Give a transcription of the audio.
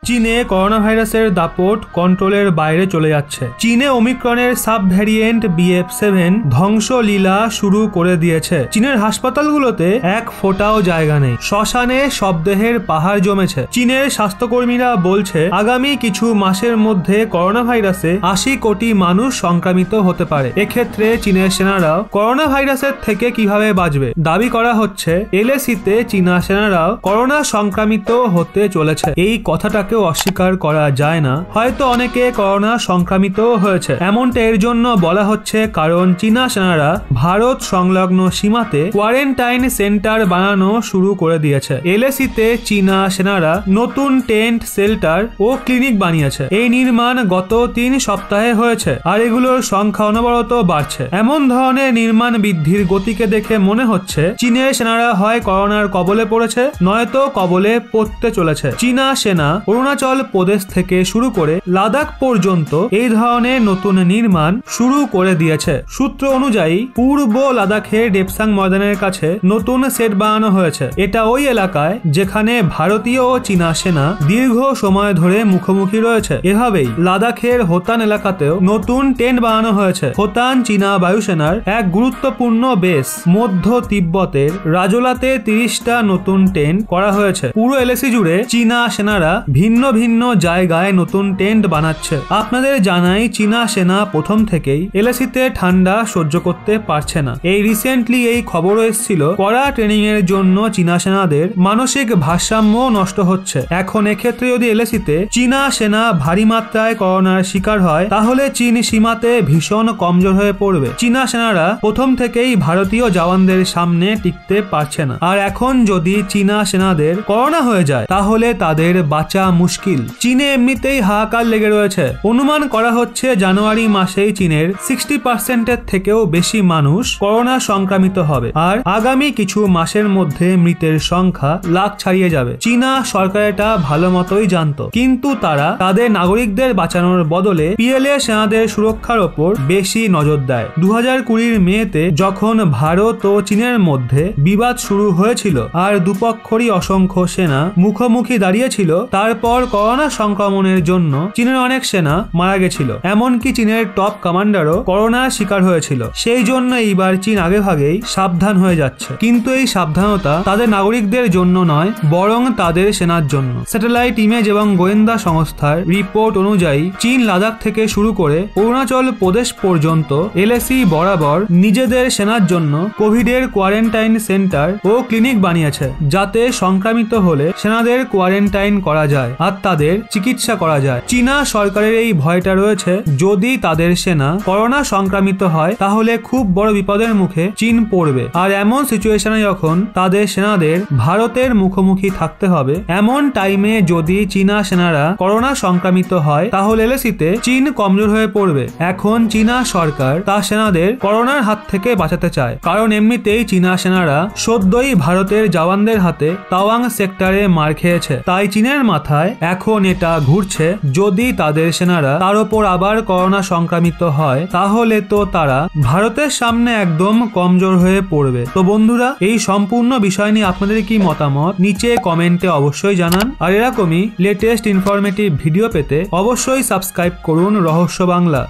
চীনে করোনা ভাইরাসের দাপট কন্ট্রোলের বাইরে চলে যাচ্ছে। চীনে ওমিক্রনের সাব ভ্যারিয়েন্ট BF7 ধ্বংসলীলা শুরু করে দিয়েছে। চীনের হাসপাতালগুলোতে এক ফোঁটাও জায়গা নেই, শ্মশানে শবদেহের পাহাড় জমেছে। চীনের স্বাস্থ্যকর্মীরা বলছে আগামী কিছু মাসের মধ্যে করোনা ভাইরাসে 80 কোটি মানুষ সংক্রমিত হতে পারে। এক্ষেত্রে চীনের সেনারাও করোনা ভাইরাসের থেকে কিভাবে বাঁচবে? দাবি করা হচ্ছে LAC-তে চীনা সেনারাও করোনা সংক্রমিত হতে চলেছে। এই কথাটাকেও অস্বীকার করা যায় না। হয়তো অনেকে করোনা সংক্রমিত হয়েছে, এমনটা এর জন্য বলা হচ্ছে কারণ চীনা সেনারা ভারত সংলগ্ন সীমাতে কোয়ারেন্টাইন সেন্টার বানানো শুরু করে দিয়েছে। LAC-তে চীনা সেনারা নতুন টেন্ট, শেল্টার ও ক্লিনিক বানিয়েছে। এই নির্মাণ গত 3 সপ্তাহে হয়েছে আর এগুলোর সংখ্যা অনবরত বাড়ছে। এমন ধরনের নির্মাণ বৃদ্ধির গতিকে দেখে মনে হচ্ছে চীনের সেনারা হয় করোনার কবলে পড়েছে নয়তো কবলে পড়তে চলেছে। চীনা সেনা অরুণাচল প্রদেশ থেকে শুরু করে লাদাখ পর্যন্ত এই ধরনের নতুন নির্মাণ শুরু করে দিয়েছে। সূত্র অনুযায়ী পূর্ব লাদাখের ডেপসাং ময়দানের কাছে নতুন সেট বানানো হয়েছে। এটা ওই এলাকায় যেখানে ভারতীয় ও চীনা সেনা দীর্ঘ সময় ধরে মুখোমুখি রয়েছে। এভাবেই লাদাখের হোতান এলাকাতেও নতুন টেন্ট বানানো হয়েছে। হোতান চীনা বায়ুসেনার এক গুরুত্বপূর্ণ বেস। মধ্য তিব্বতের রাজোলাতে 30টা নতুন টেন্ট করা হয়েছে। পুরো LAC জুড়ে চীনা সেনারা ভিন্ন ভিন্ন জায়গায় নতুন টেন্ট বানাচ্ছে। আপনাদের জানাই চীনা সেনা প্রথম থেকেই LAC-তে ঠান্ডা সহ্য করতে পারছে না। এই রিসেন্টলি এই খবরও এসেছিল কড়া ট্রেনিং এর জন্য চীনা সেনাদের মানসিক ভারসাম্য নষ্ট হচ্ছে। এখন এক্ষেত্রে যদি LAC-তে চীনা সেনা ভারী মাত্রায় করোনার শিকার হয় তাহলে চীন সীমাতে ভীষণ কমজোর হয়ে পড়বে। চীনা সেনারা প্রথম থেকেই ভারতীয় জওয়ানদের সামনে টিকতে পারছে না, আর এখন যদি চীনা সেনাদের করোনা হয়ে যায় তাহলে তাদের বাঁচা মুশকিল। চীনে এমনিতেই হাহাকার লেগে রয়েছে। অনুমান করা হচ্ছে জানুয়ারি মাসেই চীনের 60%-এর থেকেও বেশি মানুষ করোনা সংক্রমিত হবে, আর আগামী কিছু মাসের মধ্যে মৃতের সংখ্যা লাখ ছাড়িয়ে যাবে। চীনা সরকার এটা ভালো মতোই জানতো, কিন্তু তারা তাদের নাগরিকদের বাঁচানোর বদলে PLA সেনাদের সুরক্ষার ওপর বেশি নজর দেয়। 2020 মেতে যখন ভারত ও চীনের মধ্যে বিবাদ শুরু হয়েছিল আর দুপক্ষরই অসংখ্য সেনা মুখোমুখি দাঁড়িয়েছিল, তারপর করোনা সংক্রমণের জন্য চীনের অনেক সেনা মারা গেছিল। এমনকি চীনের টপ কমান্ডারও করোনার শিকার হয়েছিল। সেই জন্য এইবার চীন আগেভাগেই সাবধান হয়ে যাচ্ছে। কিন্তু এই সাবধানতা তাদের নাগরিকদের জন্য নয়, বরং তাদের সেনার জন্য। স্যাটেলাইট ইমেজ এবং গোয়েন্দা সংস্থার রিপোর্ট অনুযায়ী চীন লাদাখ থেকে শুরু করে অরুণাচল প্রদেশ পর্যন্ত LAC বরাবর নিজেদের সেনার জন্য কোভিডের কোয়ারেন্টাইন সেন্টার ও ক্লিনিক বানিয়েছে, যাতে সংক্রমিত হলে সেনাদের কোয়ারেন্টাইন করা যায় আর তাদের চিকিৎসা করা যায়। চীনা সরকারের এই ভয়টা রয়েছে যদি তাদের সেনা করোনা সংক্রমিত হয় তাহলে খুব বড় বিপদের মুখে চীন পড়বে। আর এমন সিচুয়েশনে যখন তাদের সেনাদের ভারতের মুখোমুখি থাকতে হবে, এমন টাইমে যদি চীনা সেনারা করোনা সংক্রমিত হয় তাহলে LAC-তে চীন কমজোর হয়ে পড়বে। এখন চীনা সরকার তার সেনাদের করোনার হাত থেকে বাঁচাতে চায়, কারণ এমনিতেই চীনা সেনারা সদ্যই ভারতের জওয়ানদের হাতে তাওয়াং সেক্টরে মার খেয়েছে। তাই চীনের মাথায় এখন এটা ঘুরছে যদি তাদের সেনারা তার উপর আবার করোনা সংক্রমিত হয় তাহলে তো তারা ভারতের সামনে একদম কমজোর হয়ে পড়বে। তো বন্ধুরা, এই সম্পূর্ণ বিষয় নিয়ে আপনাদের কি মতামত নিচে কমেন্টে অবশ্যই জানান। আর এরকমই লেটেস্ট ইনফরমেটিভ ভিডিও পেতে অবশ্যই সাবস্ক্রাইব করুন রহস্য বাংলা।